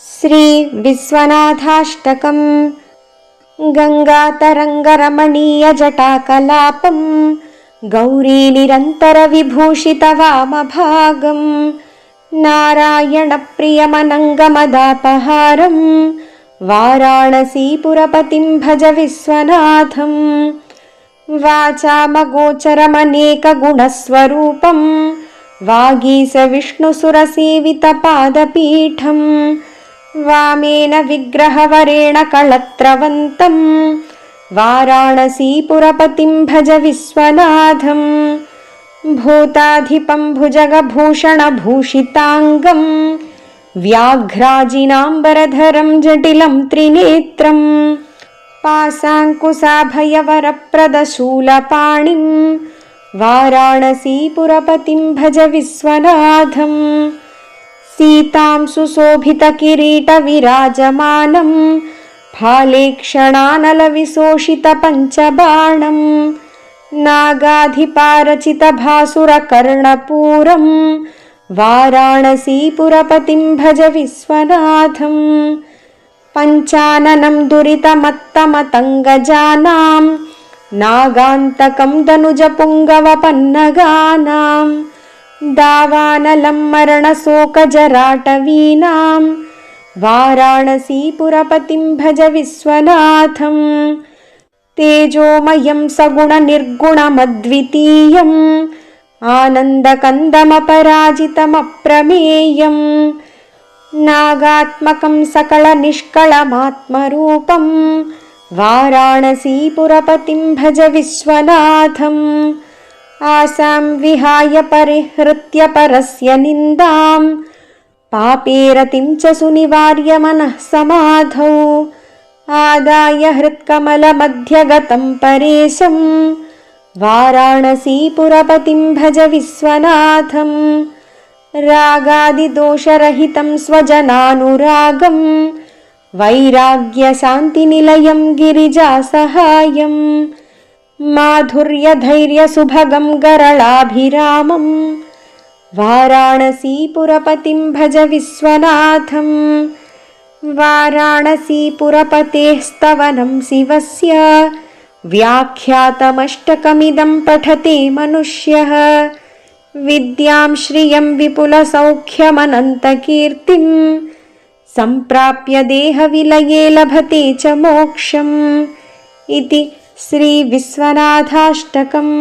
श्री विश्वनाथाष्टकम् गंगातरंगरमणीयजटाकलापम् गौरीनिरन्तरविभूषितवामभागम् नारायणप्रियमनङ्गमदापहारम् वाराणसीपुरपतिं भज विश्वनाथम् वाचामगोचरमनेकगुणस्वरूपम् वागीशविष्णुसुरसेवितपादपीठम् वामेन विग्रहवरेण कळत्रवन्तम् वाराणसीपुरपतिं भज विश्वनाथम् भूताधिपं भुजगभूषणभूषिताङ्गम् व्याघ्राजिनाम्बरधरं जटिलं त्रिनेत्रम् पाशाङ्कुशाभयवरप्रदशूलपाणिं वाराणसीपुरपतिं भज विश्वनाथम् सीतां सुशोभितकिरीटविराजमानं फालेक्षणानलविशोषितपञ्चबाणं नागाधिपारचितभासुरकर्णपूरं वाराणसीपुरपतिं भज विश्वनाथम् पञ्चाननं दुरितमत्तमतङ्गजानां नागान्तकं दनुजपुङ्गवपन्नगानां दावानलं मरणशोकजराटवीनां वाराणसीपुरपतिं भज विश्वनाथम् तेजोमयं सगुणनिर्गुणमद्वितीयम् आनन्दकन्दमपराजितमप्रमेयम् नागात्मकं सकलनिष्कळमात्मरूपं वाराणसीपुरपतिं भज विश्वनाथम् आसां विहाय परिहृत्य परस्य निन्दां पापेरतिं च सुनिवार्य मनः समाधौ आदाय हृत्कमलमध्यगतं परेशं वाराणसीपुरपतिं भज विश्वनाथम् रागादिदोषरहितं स्वजनानुरागं वैराग्यशान्तिनिलयं गिरिजासहायम् माधुर्यधैर्यसुभगं गरलाभिरामं वाराणसीपुरपतिं भज विश्वनाथम् वाराणसीपुरपतेः स्तवनं शिवस्य व्याख्यातमष्टकमिदं पठते मनुष्यः विद्यां श्रियं विपुलसौख्यमनन्तकीर्तिं सम्प्राप्य देहविलये लभते च मोक्षम् इति श्री विश्वनाथाष्टकम्।